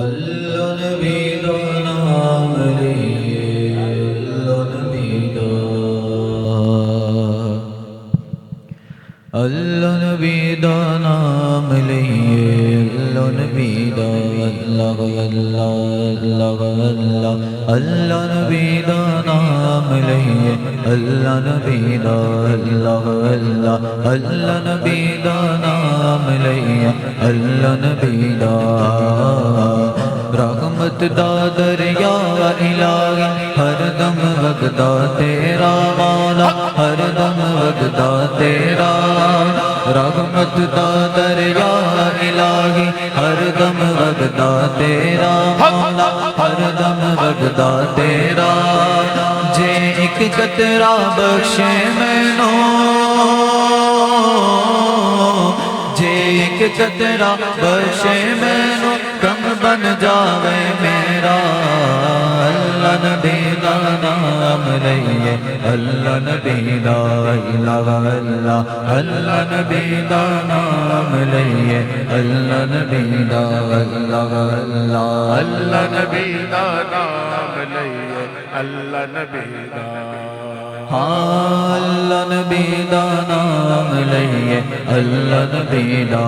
اللہ نبی دا نام لئے اللہ نبی دا اللہ نبی دا نام لئے اللہ نبی دا اللہ اللہ اللہ اللہ نبی دا نام لئے اللہ نبی دا اللہ اللہ اللہ نبی دا نام لئے اللہ نبی دا رحمت دا دریا الہی ہر دم وگدا تیرا مولا ہر دم وگدا تیرا رحمت دا دریا الہی ہر دم وگدا تیرا مولا ہر دم وگدا تیرا جے ایک قطرہ بخشے مینوں جے ایک قطرہ بخشے مینوں کم بن جاوے میرا اللہ نبی دا نام لئیے اللہ نبی دا الہ اللہ اللہ نبی دا نام لئیے اللہ نبی دا الہ اللہ اللہ نبی دا نام لئیے اللہ نبی دا ہاں اللہ نبی دا نام لئیے اللہ نبی دا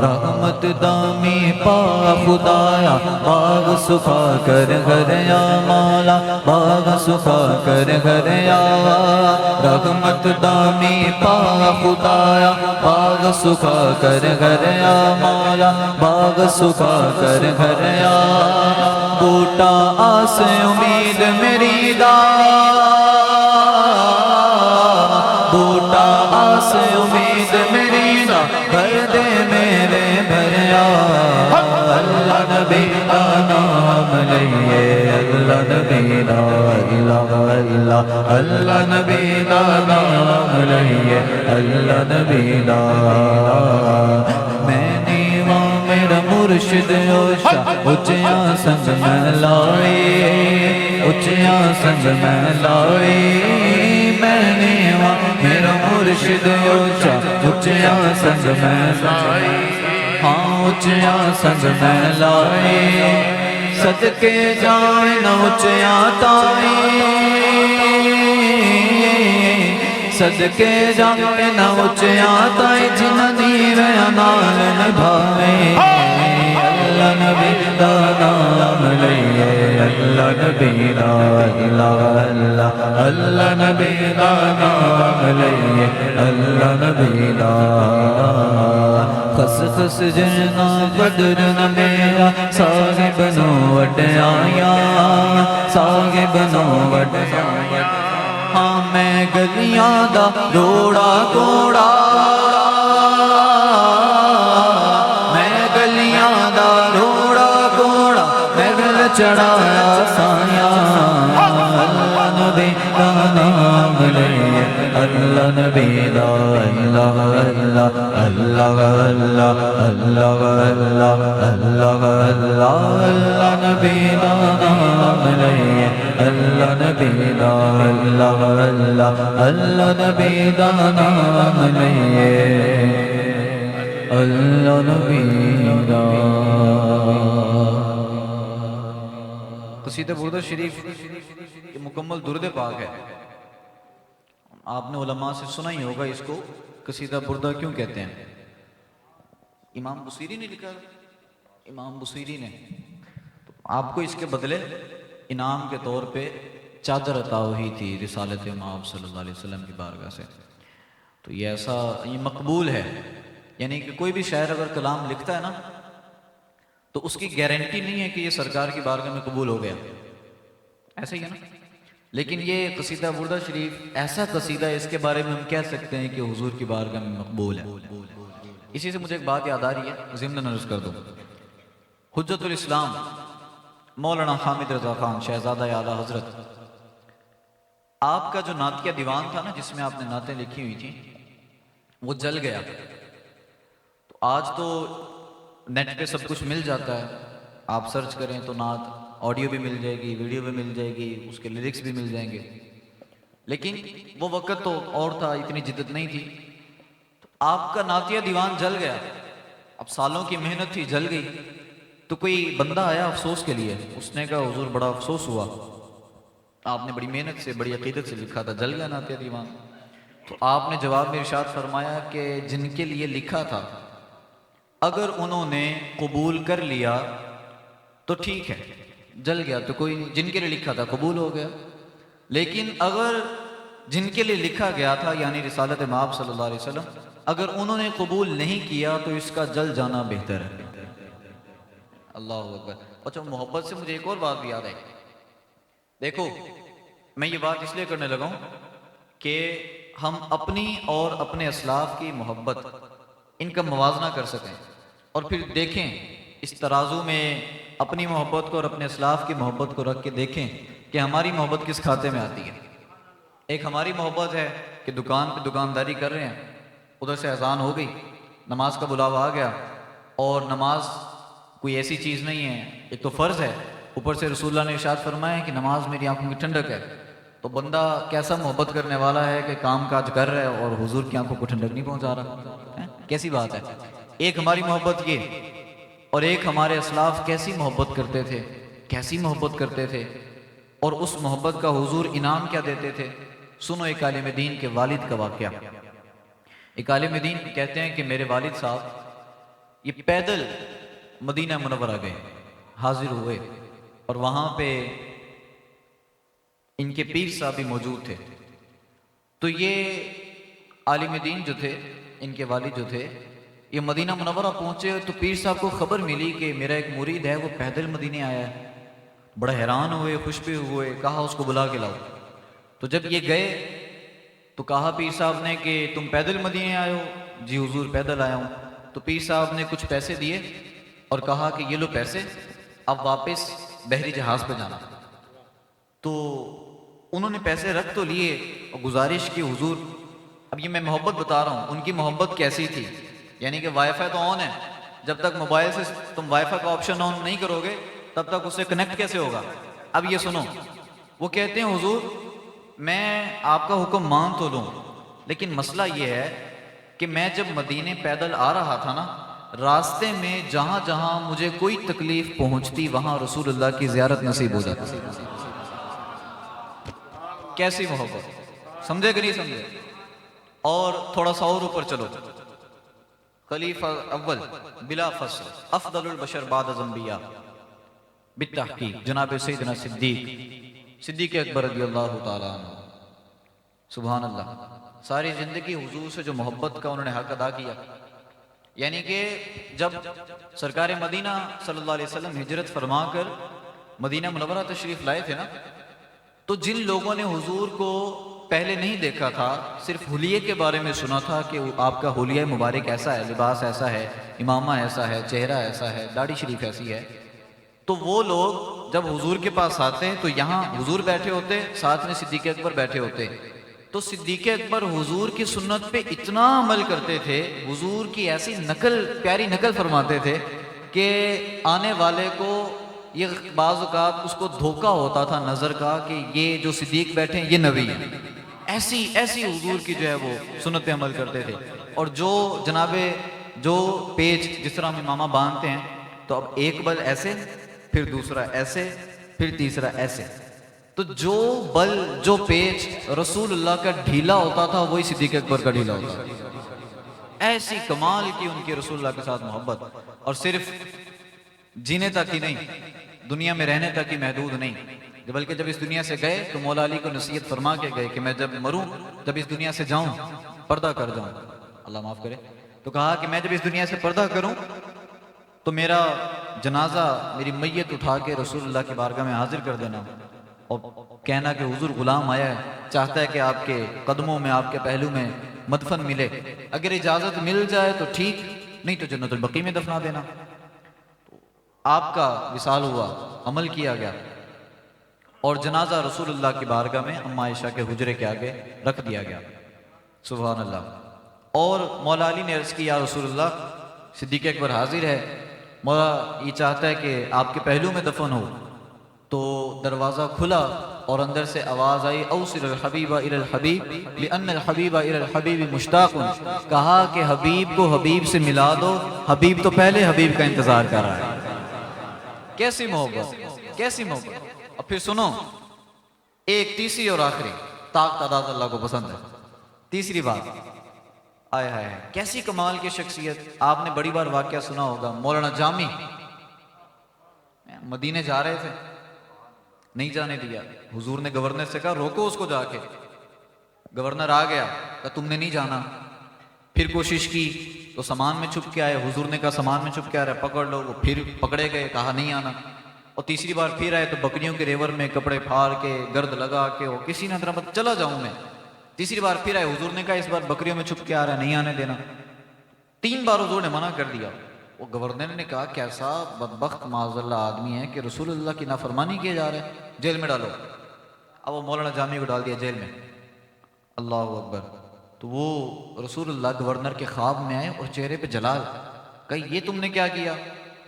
رحمت دامی پا خدایا باغ سکھا کر گھر یا مولا باغ سکھا کر گھر یا رحمت دامی پا خدایا باغ سکھا کر گھر یا مولا باغ سکھا کر گھر یا بوٹا آس امید میری دا بوٹا آس امید میری دا بھر دے میرے بھریا اللہ نبی دا نام لئیے اللہ نبی دا الہ اللہ اللہ نبی دا نام لئیے اللہ نبی دا میں نیواں میرا مرشد اوشا اچیاں سنگ میں لائی اچیاں سنگ میں لائی میں نیواں میرا مرشد اوشا اچیاں سنگ میں لائی ہاں اچیاں سنگ میں لائی صدقے جائیں نہ اچیاں تائی صدقے جائیں نہ اچیاں تائی جنہ دیوے نال نبھاویں اللہ نبی دا نام لئیے اللہ نبی دا الہ اللہ اللہ نبی دا نام لئیے اللہ نبی دا خس خس جنا بدر نہ میرا صاحب نو وڈیایا صاحب نو وڈیایا ہاں میں گلیاں دا روڑا کوڑا میں گلیاں دا روڑا کوڑا میں گل چڑھایا سایا اللہ نبی دا نام لئیے اللہ نبی دا الہ اللہ اللہ اللہ اللہ اللہ اللہ اللہ اللہ نبی دا نام لئیے اللہ نبی دا اللہ اللہ اللہ نبی دا نام لئیے اللہ نبی دا قصیدہ بردہ شریف یہ مکمل درود پاک ہے آپ نے علماء سے سنا ہی ہوگا اس کو قصیدہ بردہ کیوں کہتے ہیں امام بصیری نے لکھا امام بصیری نے تو آپ کو اس کے بدلے انعام کے طور پہ چادر عطا ہوئی تھی رسالت امام صلی اللہ علیہ وسلم کی بارگاہ سے تو یہ ایسا یہ مقبول ہے یعنی کہ کوئی بھی شاعر اگر کلام لکھتا ہے نا تو اس کی گارنٹی نہیں ہے کہ یہ سرکار کی بارگاہ میں قبول ہو گیا ایسا ہی ہے نا لیکن یہ قصیدہ بردہ شریف ایسا قصیدہ ہے اس کے بارے میں ہم کہہ سکتے ہیں کہ حضور کی بارگاہ میں مقبول ہے اسی سے مجھے ایک بات یاد آ رہی ہے ضمن عرض کر دوں حجت الاسلام مولانا حامد رضا خان شہزادہ اعلیٰ حضرت آپ کا جو نعتیہ دیوان تھا نا جس میں آپ نے نعتیں لکھی ہوئی تھیں وہ جل گیا تو آج تو نیٹ پہ سب کچھ مل جاتا ہے آپ سرچ کریں تو نعت آڈیو بھی مل جائے گی ویڈیو بھی مل جائے گی اس کے لیرکس بھی مل جائیں گے لیکن وہ وقت تو اور تھا اتنی جدت نہیں تھی تو آپ کا نعتیہ دیوان جل گیا اب سالوں کی محنت تھی جل گئی تو کوئی بندہ آیا افسوس کے لیے، اس نے کہا حضور بڑا افسوس ہوا، آپ نے بڑی محنت سے بڑی عقیدت سے لکھا تھا، جل گیا نعتیہ دیوان۔ تو آپ نے جواب میں ارشاد فرمایا کہ جن کے لیے لکھا تھا اگر انہوں نے قبول کر لیا تو ٹھیک ہے، جل گیا تو کوئی، جن کے لیے لکھا تھا قبول ہو گیا، لیکن اگر جن کے لیے لکھا گیا تھا یعنی رسالت مآب صلی اللہ علیہ وسلم، اگر انہوں نے قبول نہیں کیا تو اس کا جل جانا بہتر ہے۔ اللہ اکبر۔ اچھا، محبت سے مجھے ایک اور بات بھی یاد ہے۔ دیکھو، میں یہ بات اس لیے کرنے لگا ہوں کہ ہم اپنی اور اپنے اسلاف کی محبت ان کا موازنہ کر سکیں، اور پھر دیکھیں اس ترازو میں اپنی محبت کو اور اپنے اسلاف کی محبت کو رکھ کے دیکھیں کہ ہماری محبت کس کھاتے میں آتی ہے۔ ایک ہماری محبت ہے کہ دکان پہ دکانداری کر رہے ہیں، ادھر سے اذان ہو گئی، نماز کا بلاوا آ گیا، اور نماز کوئی ایسی چیز نہیں ہے، ایک تو فرض ہے، اوپر سے رسول اللہ نے ارشاد فرمایا ہے کہ نماز میری آنکھوں کی ٹھنڈک ہے۔ تو بندہ کیسا محبت کرنے والا ہے کہ کام کاج کر رہا ہے اور حضور کی آنکھوں کو ٹھنڈک نہیں پہنچا رہا؟ کیسی بات ہے؟ ایک ہماری محبت یہ، اور ایک ہمارے اسلاف کیسی محبت کرتے تھے، کیسی محبت کرتے تھے، اور اس محبت کا حضور انعام کیا دیتے تھے۔ سنو ایک عالم دین کے والد کا واقعہ۔ ایک عالم دین کہتے ہیں کہ میرے والد صاحب یہ پیدل مدینہ منورہ گئے، حاضر ہوئے، اور وہاں پہ ان کے پیر صاحب بھی موجود تھے۔ تو یہ عالم دین جو تھے، ان کے والد جو تھے، یہ مدینہ منورہ پہنچے تو پیر صاحب کو خبر ملی کہ میرا ایک مرید ہے وہ پیدل مدینے آیا ہے۔ بڑا حیران ہوئے، خوش بھی ہوئے، کہا اس کو بلا کے لاؤ۔ تو جب یہ گئے تو کہا پیر صاحب نے کہ تم پیدل مدینے آئے ہو؟ جی حضور پیدل آیا ہوں۔ تو پیر صاحب نے کچھ پیسے دیے اور کہا کہ یہ لو پیسے، اب واپس بحری جہاز پہ جانا۔ تو انہوں نے پیسے رکھ تو لیے اور گزارش کی حضور، اب یہ میں محبت بتا رہا ہوں، ان کی محبت کیسی تھی، یعنی کہ وائی فائی تو آن ہے، جب تک موبائل سے تم وائی فائی کا آپشن آن نہیں کرو گے تب تک اس سے کنیکٹ کیسے ہوگا؟ اب یہ سنو، وہ کہتے ہیں حضور میں آپ کا حکم مان تو لوں، لیکن مسئلہ یہ ہے کہ میں جب مدینے پیدل آ رہا تھا نا، راستے میں جہاں جہاں مجھے کوئی تکلیف پہنچتی وہاں رسول اللہ کی زیارت نصیب ہو جاتی۔ کیسی محبت، سمجھے کہ نہیں سمجھے؟ اور تھوڑا سا اور اوپر چلو، خلیفہ اول بلا فصل افضل البشر بعد الانبیاء بالتحقیق جناب سیدنا صدیق اکبر رضی اللہ تعالیٰ عنہ، سبحان اللہ، ساری زندگی حضور سے جو محبت کا انہوں نے حق ادا کیا۔ یعنی کہ جب سرکار مدینہ صلی اللہ علیہ وسلم ہجرت فرما کر مدینہ منورہ تشریف لائے تھے نا، تو جن لوگوں نے حضور کو پہلے نہیں دیکھا تھا، صرف حلیے کے بارے میں سنا تھا کہ آپ کا حلیہ مبارک ایسا ہے، لباس ایسا ہے، امامہ ایسا ہے، چہرہ ایسا ہے، داڑھی شریف ایسی ہے، تو وہ لوگ جب حضور کے پاس آتے ہیں تو یہاں حضور بیٹھے ہوتے، ساتھ میں صدیق اکبر بیٹھے ہوتے، تو صدیق اکبر حضور کی سنت پہ اتنا عمل کرتے تھے، حضور کی ایسی نقل، پیاری نقل فرماتے تھے کہ آنے والے کو یہ بعض اوقات اس کو دھوکہ ہوتا تھا نظر کا کہ یہ جو صدیق بیٹھے ہیں یہ نبی ہیں۔ ایسی حضور کی جو ہے وہ سنت پہ عمل کرتے تھے۔ اور جو جناب جو پیچ جس طرح ہم امامہ باندھتے ہیں، تو اب ایک بل ایسے، پھر دوسرا ایسے، پھر تیسرا ایسے، تو جو بل جو پیچ رسول اللہ کا ڈھیلا ہوتا تھا وہی صدیق اکبر کا ڈھیلا ہوتا تھا۔ ایسی کمال کی ان کی رسول اللہ کے ساتھ محبت، اور صرف جینے تک ہی نہیں، دنیا میں رہنے تک ہی محدود نہیں، بلکہ جب اس دنیا سے گئے تو مولا علی کو نصیحت فرما کے گئے کہ میں جب مروں، جب اس دنیا سے جاؤں پردہ کر جاؤں، اللہ معاف کرے، تو کہا کہ میں جب اس دنیا سے پردہ کروں تو میرا جنازہ، میری میت اٹھا کے رسول اللہ کی بارگاہ میں حاضر کر دینا، اور کہنا کہ حضور غلام آیا ہے، چاہتا ہے کہ آپ کے قدموں میں، آپ کے پہلو میں مدفن ملے، اگر اجازت مل جائے تو ٹھیک، نہیں تو جنت البقیع میں دفنا دینا۔ آپ کا وصال ہوا، عمل کیا گیا، اور جنازہ رسول اللہ کی بارگاہ میں اما عائشہ کے حجرے کے آگے رکھ دیا گیا، سبحان اللہ۔ اور مولا علی نے عرض کی یا رسول اللہ، صدیق اکبر حاضر ہے، مولا یہ چاہتا ہے کہ آپ کے پہلو میں دفن ہو، تو دروازہ کھلا اور اندر سے آواز آئی اوصل الحبیب الی الحبیب لان الحبیب الی الحبیب مشتاق، کہا کہ حبیب کو حبیب سے ملا دو، حبیب تو پہلے حبیب کا انتظار کر رہا ہے۔ کیسی محبت، کیسی محبت. اور پھر سنو ایک تیسری اور آخری، طاق تعداد اللہ کو پسند ہے. تیسری بات، آئے ہائے کیسی کمال کی شخصیت. آپ نے بڑی بار واقعہ سنا ہوگا، مولانا جامی مدینے جا رہے تھے، نہیں جانے دیا. حضور نے گورنر سے کہا روکو اس کو جا کے. گورنر آ گیا، کہا تم نے نہیں جانا. پھر کوشش کی تو سامان میں چھپ کے آئے. حضور نے کہا سامان میں چھپ کے آ رہا ہے پکڑ لو. وہ پھر پکڑے گئے، کہا نہیں آنا. اور تیسری بار پھر آئے تو بکریوں کے ریور میں کپڑے پھاڑ کے گرد لگا کے وہ کسی نہ طرح چلا جاؤں میں. تیسری بار پھر آئے، حضور نے کہا اس بار بکریوں میں چھپ کے آ رہا ہے نہیں آنے دینا. 3 بار حضور نے منع کر دیا. وہ گورنر نے کہا کیسا بدبخت معاذ اللہ آدمی ہے کہ رسول اللہ کی نافرمانی کیے جا رہے ہیں، جیل میں ڈالو. اب وہ مولانا جامی کو ڈال دیا جیل میں. اللہ اکبر. تو وہ رسول اللہ گورنر کے خواب میں آئے اور چہرے پہ جلال. کہا یہ تم نے کیا کیا؟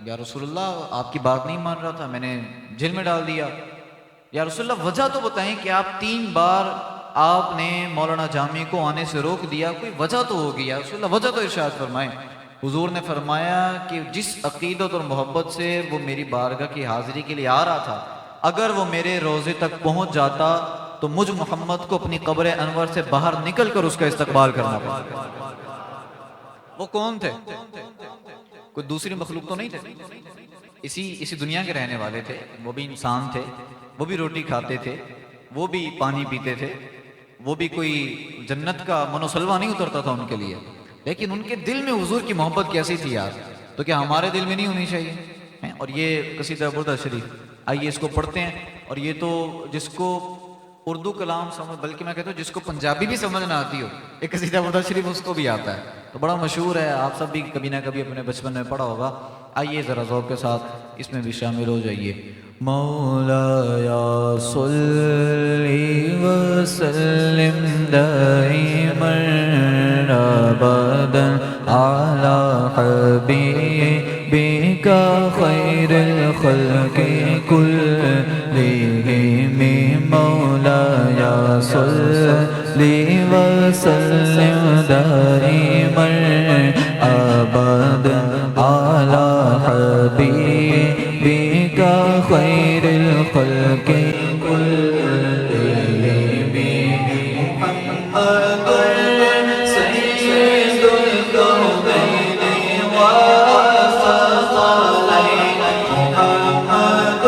یا رسول اللہ آپ کی بات نہیں مان رہا تھا، میں نے جیل میں ڈال دیا. یا رسول اللہ وجہ تو بتائیں کہ آپ 3 بار آپ نے مولانا جامی کو آنے سے روک دیا، کوئی وجہ تو ہوگی یا رسول اللہ، وجہ تو ارشاد فرمائیں. حضور نے فرمایا کہ جس عقیدت اور محبت سے وہ میری بارگاہ کی حاضری کے لیے آ رہا تھا، اگر وہ میرے روضے تک پہنچ جاتا تو مجھ محمد کو اپنی قبر انور سے باہر نکل کر اس کا استقبال کرنا پڑتا. وہ کون تھے؟ کوئی دوسری مخلوق تو نہیں تھے، اسی دنیا کے رہنے والے تھے. وہ بھی انسان تھے، وہ بھی روٹی کھاتے تھے، وہ بھی پانی پیتے تھے، وہ بھی کوئی جنت کا من و سلوہ نہیں اترتا تھا ان کے لیے. لیکن ان کے دل میں حضور کی محبت کیسی تھی یار، تو کیا ہمارے دل میں نہیں ہونی چاہیے؟ اور یہ قصیدہ بردہ شریف، آئیے اس کو پڑھتے ہیں. اور یہ تو جس کو اردو کلام سمجھ، بلکہ میں کہتا ہوں جس کو پنجابی بھی سمجھ نہ آتی ہو، ایک قصیدہ بردہ شریف اس کو بھی آتا ہے. تو بڑا مشہور ہے، آپ سب بھی کبھی نہ کبھی اپنے بچپن میں پڑھا ہوگا. آئیے ذرا ذوق کے ساتھ اس میں بھی شامل ہو جائیے. مولایا صلی وسلم دائما ابدا علی حبیبک خیر الخلق کلہم. مولایا صلی وسلم دائما ابدا علی حبیبک خیر الخلق کلہم. محمد سید الکونین والثقلین. محمد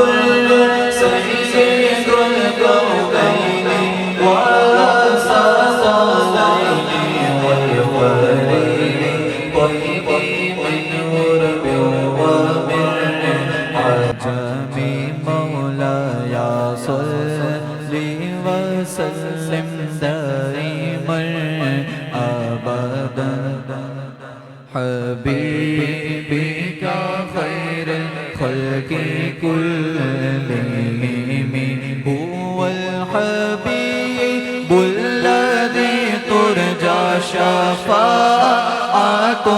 سید الکونین والثقلین والفريق طيب من غرب ومن عجم. مولایا صلی وسلم دائما ابدا حبیبک خیر الخلق کلہم. هو الحبیب الذی ترجى شفاعته.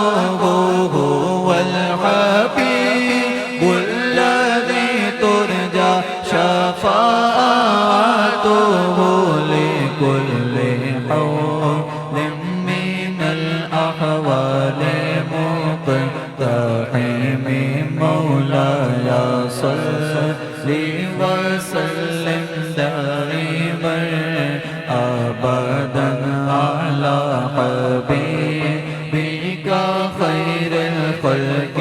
هو الحبیب الذی ترجى شفاعته لكل حول من الأحوال مقتحم. مولایا صلی وسلم دائما ابدا على حبیبک خیر الخلق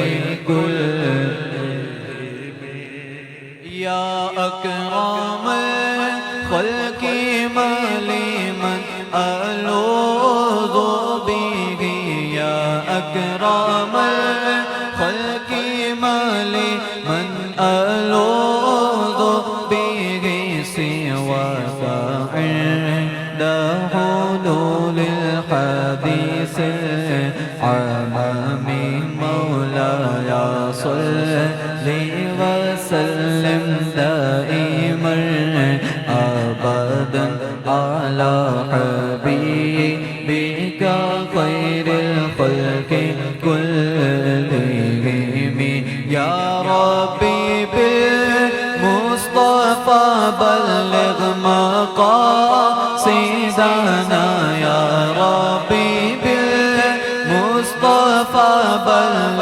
کلہم. یا اکرم الخلق ملمن الوذ به. یا اکرم الخلق ملمن الوذ به سواک عند حلول الحدیث العمام. مولایا صلی وسلم دائما ابدا على حبیبک خیر الخلق کلہم. یا ربی بالمصطفى بلغ مقاصدنا. یا ربی بالمصطفى بلغ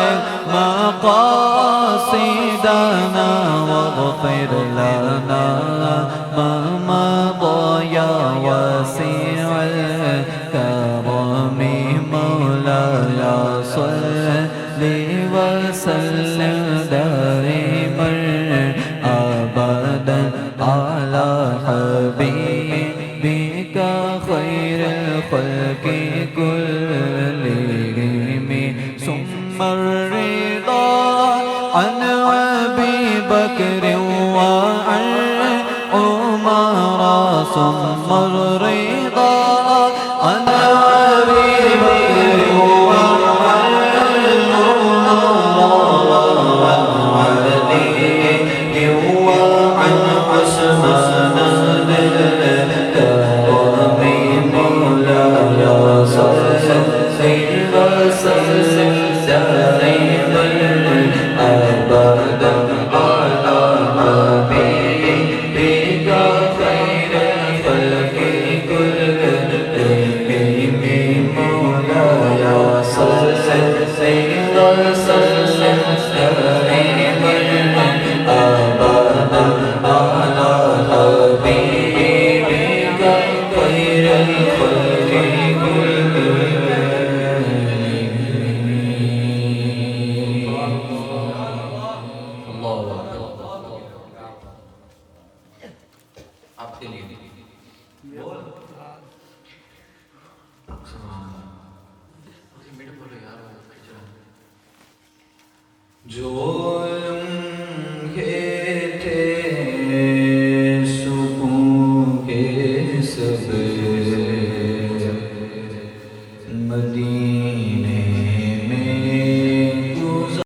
مقاصدنا مقصدنا واغفر لنا ما مضى يا واسع الكرم مولاي صل وسلم دائما أبدا على حبيبك خير الخلق كلهم ثم الرضا عن أبي بكر وعن عمر ثم الرضا عن أبي بكر وعن عمر وعن علي وعن عثمان الكرم مولاي صل وسلم دائما أبدا على حبيبك خير الخلق كلهم مولاي صل وسلم دائما أبدا على حبيبك خير الخلق آپ کے لیے جو